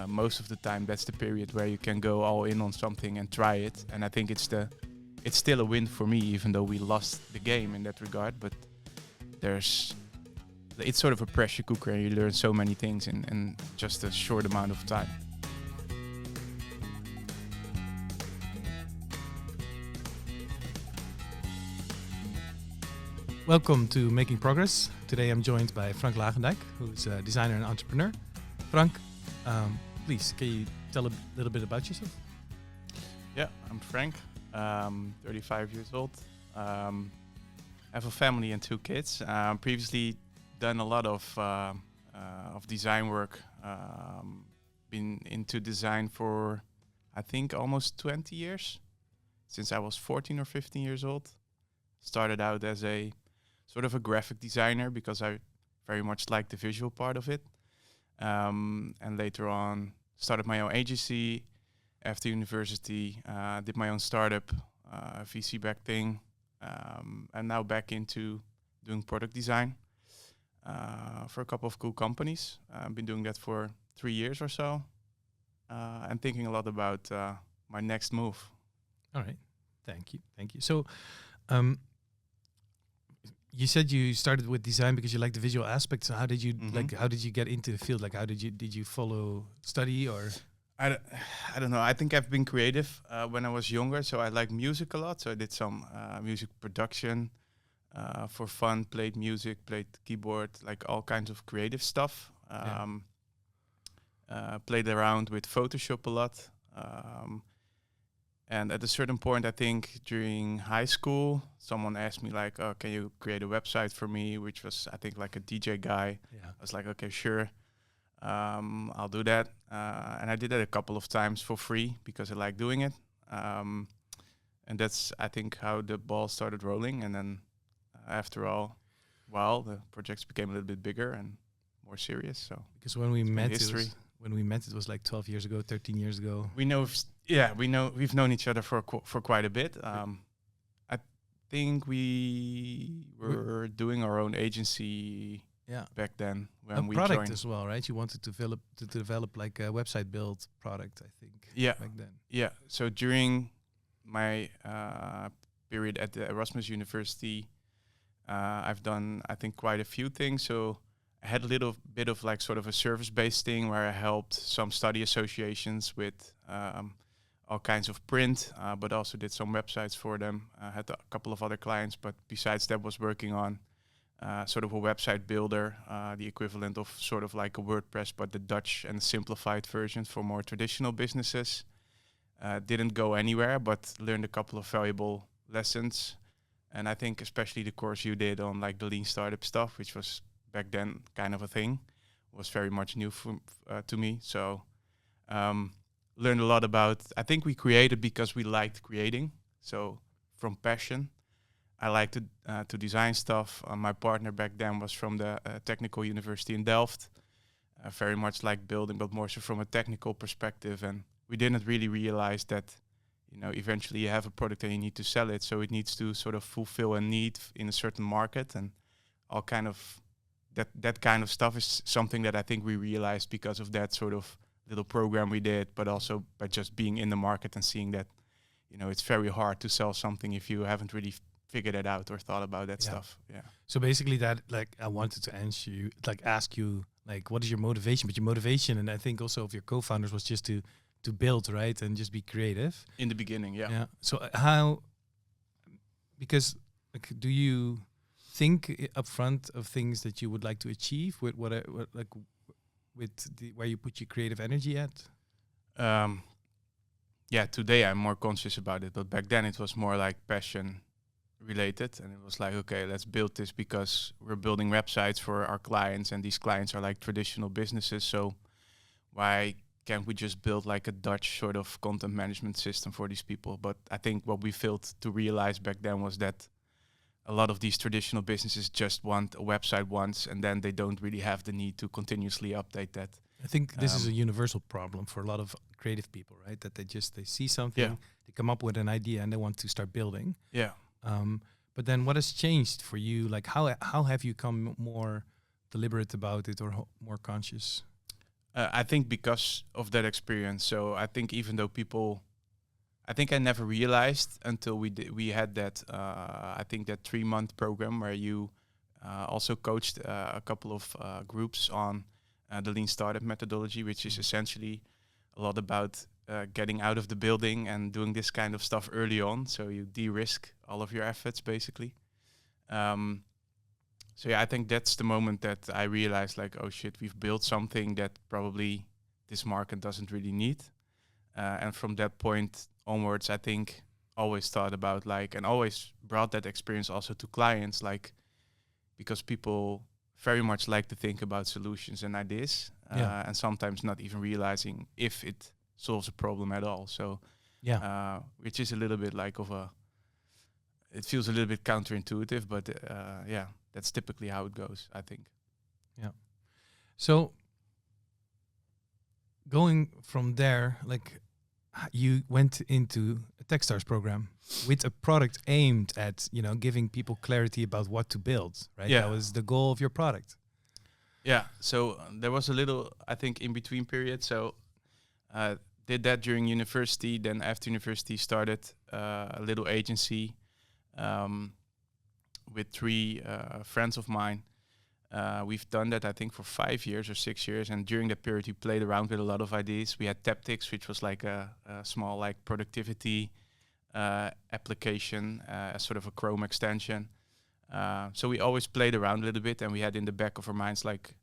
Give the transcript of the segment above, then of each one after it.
most of the time that's the period where you can go all in on something and try it. And I think it's still a win for me, even though we lost the game in that regard. But it's sort of a pressure cooker, and you learn so many things in just a short amount of time. Welcome to Making Progress. Today I'm joined by Frank Lagendijk, who's a designer and entrepreneur. Frank, please, can you tell a little bit about yourself? Yeah, I'm Frank, 35 years old. I have a family and 2 kids. Previously done a lot of design work. Been into design for, I think, almost 20 years, since I was 14 or 15 years old. Started out as a sort of a graphic designer because I very much like the visual part of it. And later on started my own agency after university, did my own startup, VC-backed thing, and now back into doing product design for a couple of cool companies. I've been doing that for 3 years or so, and thinking a lot about my next move. All right, thank you. So, you said you started with design because you like the visual aspects. So how did you How did you get into the field? Like, how did you follow study or? I don't know. I think I've been creative when I was younger, so I like music a lot. So I did some music production for fun, played music, played keyboard, like all kinds of creative stuff. Played around with Photoshop a lot. And at a certain point, I think during high school, someone asked me like, "Oh, can you create a website for me?" Which was, I think, like a DJ guy. Yeah. I was like, "Okay, sure, I'll do that." And I did it a couple of times for free because I like doing it. And that's, I think, how the ball started rolling. And then after all, the projects became a little bit bigger and more serious. So because when we met, history. It was like 12 years ago, 13 years ago. We've known each other for quite a bit. I think we were doing our own agency back then when we product joined as well, right? You wanted to develop like a website build product, I think. Back then. Yeah. So during my period at the Erasmus University, I've done, I think, quite a few things. So I had a little bit of like sort of a service-based thing where I helped some study associations with all kinds of print, but also did some websites for them. I had a couple of other clients, but besides that was working on sort of a website builder, the equivalent of sort of like a WordPress, but the Dutch and simplified version for more traditional businesses. Didn't go anywhere, but learned a couple of valuable lessons. And I think especially the course you did on like the lean startup stuff, which was back then kind of a thing, was very much new to me. So learned a lot about, I think we created because we liked creating. So from passion, I liked to design stuff. My partner back then was from the Technical University in Delft. Very much like building, but more so from a technical perspective. And we didn't really realize that, eventually you have a product and you need to sell it. So it needs to sort of fulfill a need in a certain market, and all kind of that kind of stuff is something that I think we realized because of that sort of little program we did, but also by just being in the market and seeing that, it's very hard to sell something if you haven't really figured it out or thought about that stuff. Yeah. So basically that, like, I wanted to ask you, like, what is your motivation? But your motivation, and I think also of your co-founders, was just to build, right? And just be creative. In the beginning, yeah. Yeah. So because like, do you think upfront of things that you would like to achieve with where you put your creative energy at? Today I'm more conscious about it, but back then it was more like passion related, and it was like, okay, let's build this because we're building websites for our clients, and these clients are like traditional businesses, so why can't we just build like a Dutch sort of content management system for these people? But I think what we failed to realize back then was that a lot of these traditional businesses just want a website once, and then they don't really have the need to continuously update that. I think this is a universal problem for a lot of creative people, right? That they see something, they come up with an idea, and they want to start building. Yeah. But then what has changed for you? Like, how have you come more deliberate about it or more conscious? I think because of that experience. So I think even though I think I never realized until we had that, I think that 3-month program where you also coached a couple of groups on the lean startup methodology, which is essentially a lot about getting out of the building and doing this kind of stuff early on. So you de-risk all of your efforts basically. So yeah, I think that's the moment that I realized like, oh shit, we've built something that probably this market doesn't really need. And from that point onwards, I think always thought about like, and always brought that experience also to clients, like, because people very much like to think about solutions and ideas, and sometimes not even realizing if it solves a problem at all. So, which is a little bit like it feels a little bit counterintuitive, but yeah, that's typically how it goes, I think. Yeah. So going from there, like you went into a Techstars program with a product aimed at, giving people clarity about what to build, right? Yeah. That was the goal of your product. Yeah. So there was a little, I think, in between period. So did that during university. Then after university, started a little agency with 3 friends of mine. We've done that, I think, for 5 years or 6 years. And during that period, we played around with a lot of ideas. We had Taptics, which was like a small like productivity application, as sort of a Chrome extension. So we always played around a little bit, and we had in the back of our minds, like,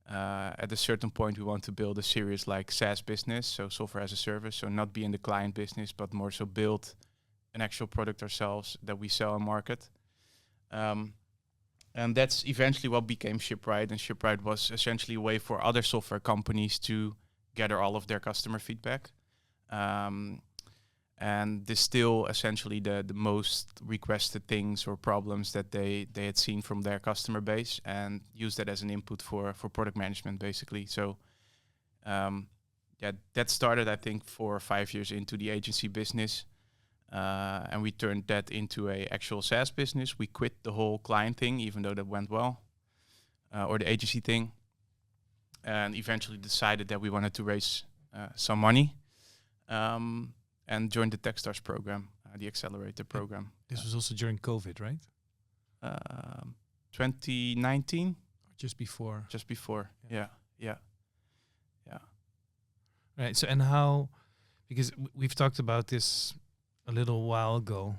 at a certain point, we want to build a serious like SaaS business, so software as a service. So not be in the client business, but more so build an actual product ourselves that we sell and market. And that's eventually what became Shipwright. And Shipwright was essentially a way for other software companies to gather all of their customer feedback and distill essentially the most requested things or problems that they had seen from their customer base and use that as an input for product management, basically. So that started, I think, 4 or 5 years into the agency business. And we turned that into a actual SaaS business. We quit the whole client thing, even though that went well, or the agency thing, and eventually decided that we wanted to raise some money, and joined the Techstars program, the accelerator program. This was also during COVID, right? 2019, Just before. Just before. Yeah. Right. So, and how? Because we've talked about this a little while ago,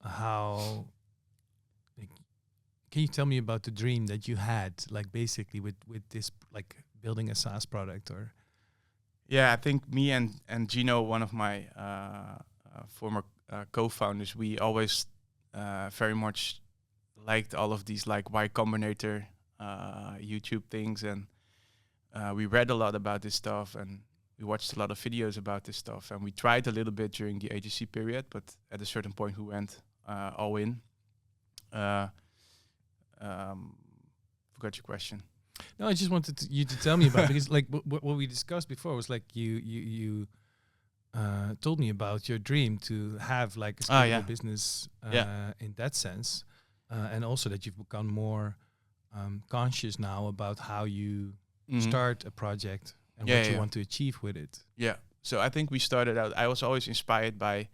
how can you tell me about the dream that you had, like basically with this, like building a SaaS product? Or I think me and Gino, one of my former co-founders, we always very much liked all of these like Y Combinator YouTube things, and we read a lot about this stuff, and we watched a lot of videos about this stuff, and we tried a little bit during the agency period, but at a certain point we went all in. Forgot your question. No, I just wanted you to tell me about it, because like what we discussed before was like you told me about your dream to have like a scalable business in that sense, and also that you've become more conscious now about how you start a project and what you want to achieve with it. Yeah. So I think we started out, I was always inspired by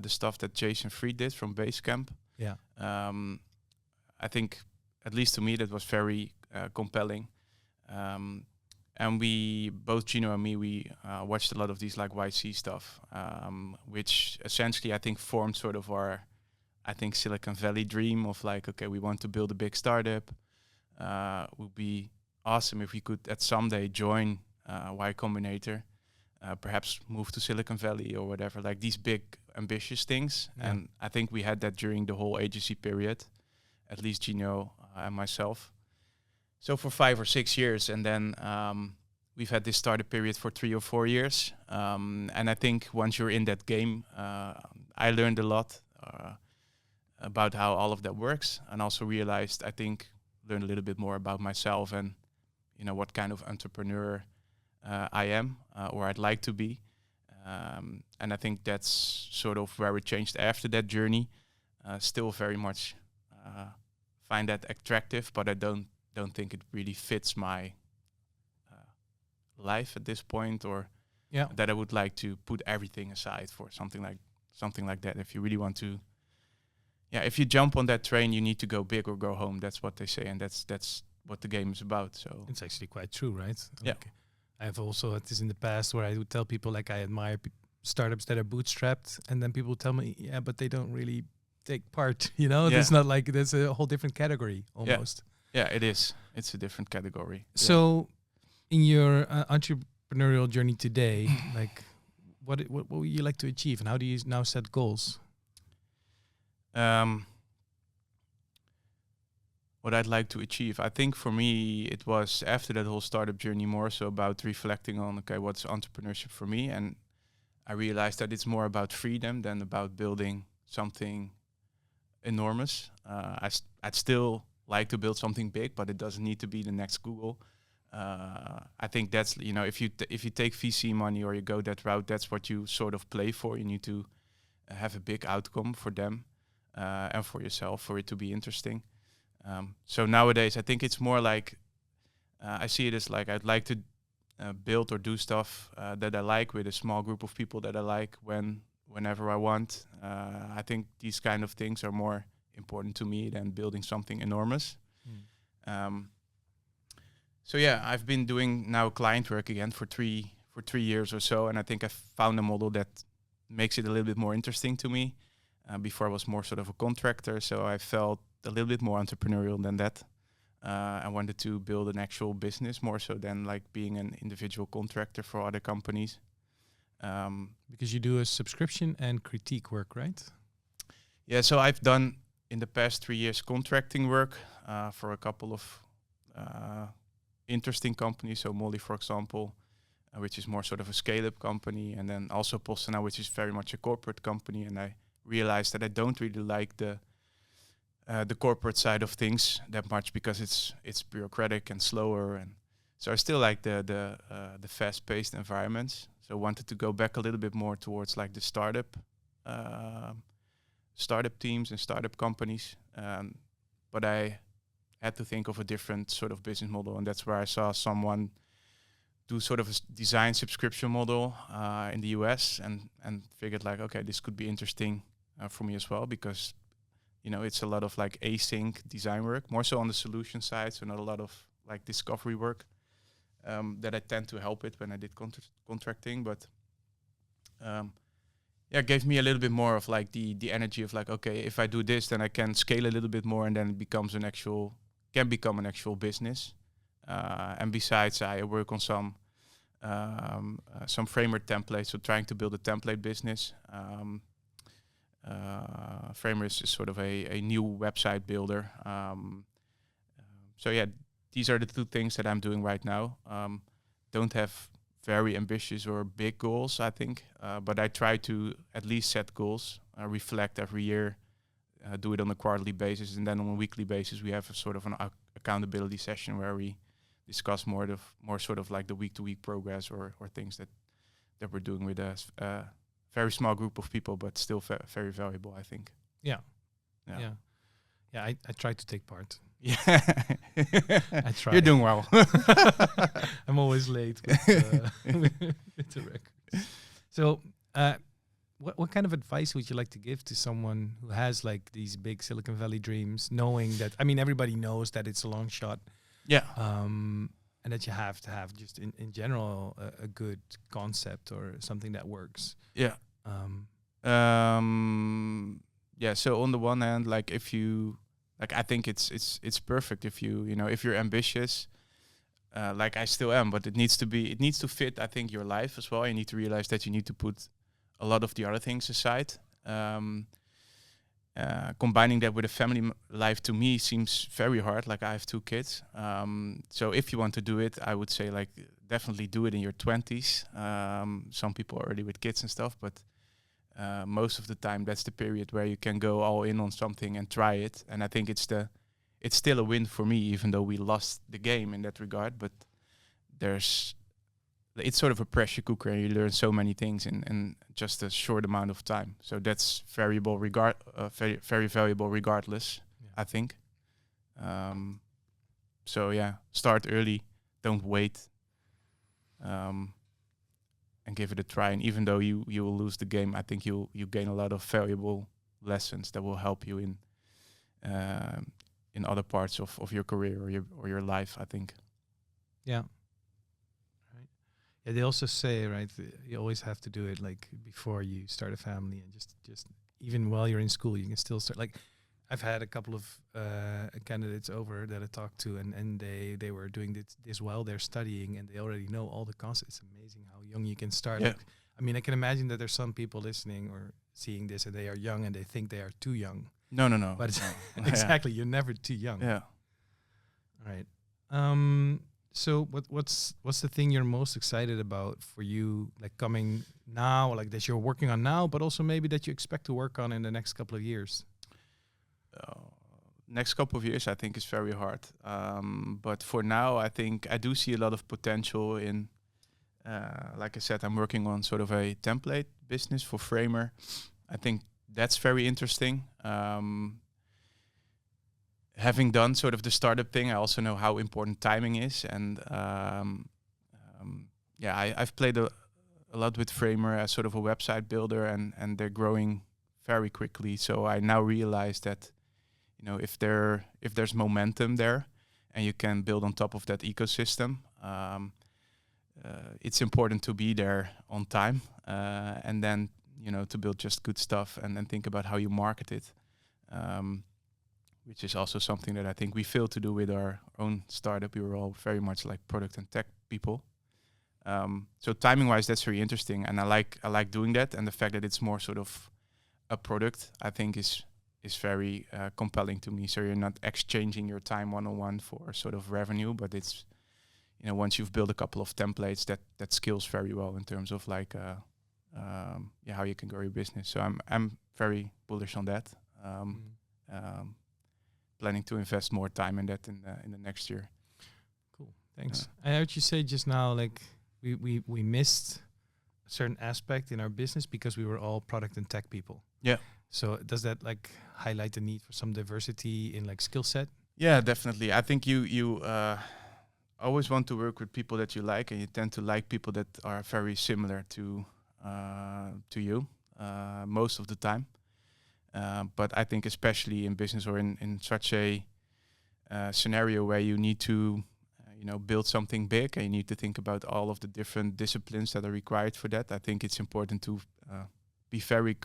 the stuff that Jason Fried did from Basecamp. Yeah. I think, at least to me, that was very compelling. And we, both Gino and me, we watched a lot of these like YC stuff, which essentially I think formed sort of our, I think, Silicon Valley dream of like, okay, we want to build a big startup. Would be awesome if we could at someday join Y Combinator, perhaps move to Silicon Valley or whatever, like these big ambitious things. Yeah. And I think we had that during the whole agency period, at least Gino and myself. So for 5 or 6 years, and then we've had this startup period for 3 or 4 years. And I think once you're in that game, I learned a lot about how all of that works, and also realized, I think, learned a little bit more about myself and, you know, what kind of entrepreneur I am or I'd like to be. And I think that's sort of where it changed after that journey. Still very much find that attractive, but I don't think it really fits my life at this point, or that I would like to put everything aside for something like that. If you really want to, if you jump on that train, you need to go big or go home. That's what they say, and that's what the game is about. So it's actually quite true, right? Yeah. Like, I've also had this in the past where I would tell people, like, I admire startups that are bootstrapped, and then people tell me, yeah, but they don't really take part. You know, it's not like there's a whole different category almost. Yeah, it is. It's a different category. So, in your entrepreneurial journey today, like, what would you like to achieve, and how do you now set goals? What I'd like to achieve, I think for me, it was after that whole startup journey more so about reflecting on, okay, what's entrepreneurship for me? And I realized that it's more about freedom than about building something enormous. I'd still like to build something big, but it doesn't need to be the next Google. I think that's, if you take VC money or you go that route, that's what you sort of play for. You need to have a big outcome for them and for yourself for it to be interesting. So nowadays, I think it's more like I see it as like I'd like to build or do stuff that I like with a small group of people that I like whenever I want. I think these kind of things are more important to me than building something enormous. So I've been doing now client work again for 3 years or so, and I think I've found a model that makes it a little bit more interesting to me. Before I was more sort of a contractor, so I felt a little bit more entrepreneurial than that. I wanted to build an actual business more so than like being an individual contractor for other companies. Because you do a subscription and critique work, right? Yeah, so I've done in the past 3 years contracting work for a couple of interesting companies. So Molly, for example, which is more sort of a scale-up company, and then also Postena, which is very much a corporate company. And I realized that I don't really like the corporate side of things that much because it's bureaucratic and slower, and so I still like the fast-paced environments. So I wanted to go back a little bit more towards like the startup teams and startup companies, but I had to think of a different sort of business model, and that's where I saw someone do sort of a design subscription model in the US, and figured like, okay, this could be interesting for me as well, because it's a lot of like async design work, more so on the solution side, so not a lot of like discovery work that I tend to help with when I did contracting. But it gave me a little bit more of like the energy of like, okay, if I do this, then I can scale a little bit more, and then it becomes can become an actual business. And besides, I work on some framework templates, so trying to build a template business. Framer is sort of a new website builder. These are the 2 things that I'm doing right now. Don't have very ambitious or big goals, I think, but I try to at least set goals, reflect every year, do it on a quarterly basis, and then on a weekly basis we have a sort of an accountability session where we discuss more sort of like the week-to-week progress or things that we're doing with us. Very small group of people, but still very valuable, I think. Yeah. I try to take part. Yeah, I try. You're doing well. I'm always late with the records. So, what kind of advice would you like to give to someone who has like these big Silicon Valley dreams, knowing that, I mean, everybody knows that it's a long shot. Yeah. And that you have to have just in general a good concept or something that works. Yeah. So on the one hand, like if you like, I think it's perfect if if you're ambitious, like I still am, but it needs to fit, I think, your life as well. You need to realize that you need to put a lot of the other things aside. Combining that with a family life to me seems very hard. Like I have 2 kids. So if you want to do it, I would say like definitely do it in your 20s. Some people are already with kids and stuff, but most of the time that's the period where you can go all in on something and try it. And I think it's still a win for me, even though we lost the game in that regard. But it's sort of a pressure cooker, and you learn so many things in just a short amount of time. So that's very valuable regardless, I think. Start early, don't wait. and give it a try. And even though you will lose the game, I think you gain a lot of valuable lessons that will help you in other parts of your career or your life, I think. Yeah. Right. Yeah, they also say, right, you always have to do it like before you start a family, and just even while you're in school, you can still start. Like, I've had a couple of candidates over that I talked to, and they were doing this while they're studying, and they already know all the concepts. It's amazing how young you can start. Yeah. Like, I mean, I can imagine that there's some people listening or seeing this, and they are young, and they think they are too young. No. But it's exactly, you're never too young. Yeah. All right. So what's the thing you're most excited about for you, like coming now, like that you're working on now, but also maybe that you expect to work on in the next couple of years? Next couple of years, I think, is very hard. But for now, I think I do see a lot of potential in, like I said, I'm working on sort of a template business for Framer. I think that's very interesting. Having done sort of the startup thing, I also know how important timing is. And I've played a lot with Framer as sort of a website builder, and they're growing very quickly. So I now realize that, if there's momentum there and you can build on top of that ecosystem, it's important to be there on time, and then, to build just good stuff and then think about how you market it, which is also something that I think we failed to do with our own startup. We were all very much like product and tech people. So timing-wise, that's very interesting, and I like doing that. And the fact that it's more sort of a product, I think, is very compelling to me. So you're not exchanging your time one-on-one for sort of revenue, but it's, once you've built a couple of templates, that scales very well in terms of like how you can grow your business. So I'm very bullish on that. Planning to invest more time in that in the next year. Cool, thanks. I heard you say just now, like we missed a certain aspect in our business because we were all product and tech people. Yeah. So does that like highlight the need for some diversity in like skill set? Yeah, definitely. I think you always want to work with people that you like, and you tend to like people that are very similar to you most of the time. But I think especially in business or in such a scenario where you need to build something big and you need to think about all of the different disciplines that are required for that, I think it's important to be very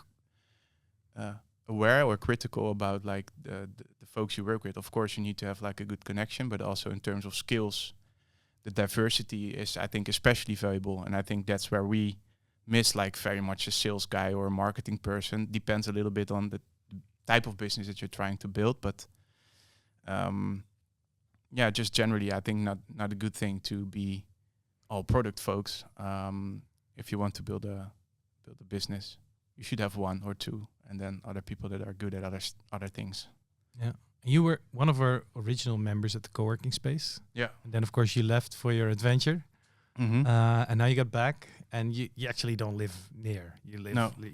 aware or critical about like the folks you work with. Of course, you need to have like a good connection, but also in terms of skills, the diversity is, I think, especially valuable. And I think that's where we miss like very much a sales guy or a marketing person. Depends a little bit on the type of business that you're trying to build, but just generally, I think not a good thing to be all product folks. If you want to build a business, you should have one or two, and then other people that are good at other things. Yeah. You were one of our original members at the co-working space. Yeah. And then, of course, you left for your adventure. Mm-hmm. And now you got back, and you actually don't live near. You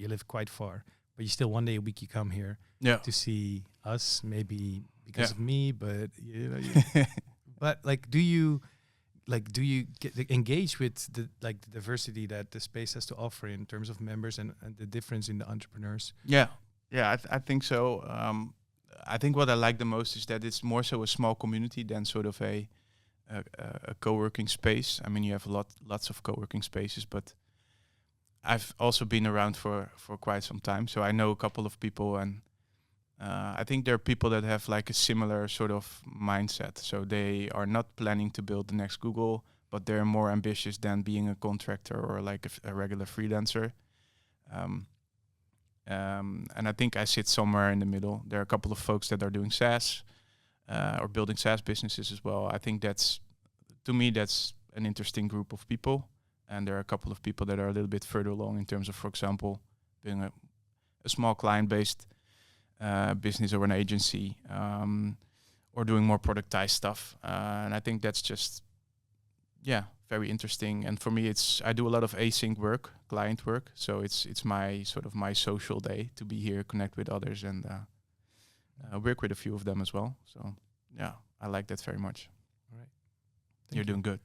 live quite far, but you still one day a week you come here to see us, maybe because of me, but but like, do you get engaged with the diversity that the space has to offer in terms of members and the difference in the entrepreneurs? Yeah, I think so. I think what I like the most is that it's more so a small community than sort of a co-working space. I mean, you have lots of co-working spaces, but I've also been around for quite some time, so I know a couple of people, and I think there are people that have like a similar sort of mindset. So they are not planning to build the next Google, but they're more ambitious than being a contractor or like a regular freelancer. And I think I sit somewhere in the middle. There are a couple of folks that are doing SaaS or building SaaS businesses as well. I think that's an interesting group of people. And there are a couple of people that are a little bit further along in terms of, for example, being a small client-based business or an agency, or doing more productized stuff. And I think that's just, very interesting. And for me, I do a lot of async work, client work. So it's my sort of my social day to be here, connect with others, and work with a few of them as well. So I like that very much. All right. You're doing good.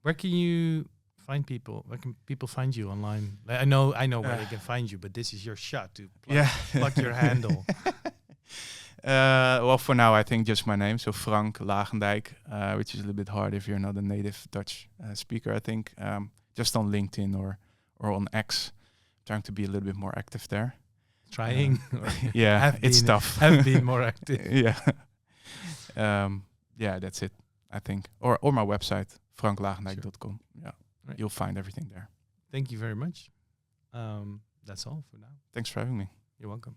Where can you find people? Where can people find you online? I know where they can find you, but this is your shot to plug your handle. Well, for now, I think just my name. So Frank Lagendijk, which is a little bit hard if you're not a native Dutch speaker, I think. Just on LinkedIn or on X. Trying to be a little bit more active there. Trying? It's tough. Have been more active. That's it, I think. Or my website, franklagendijk.com. Yeah, right. You'll find everything there. Thank you very much. That's all for now. Thanks for having me. You're welcome.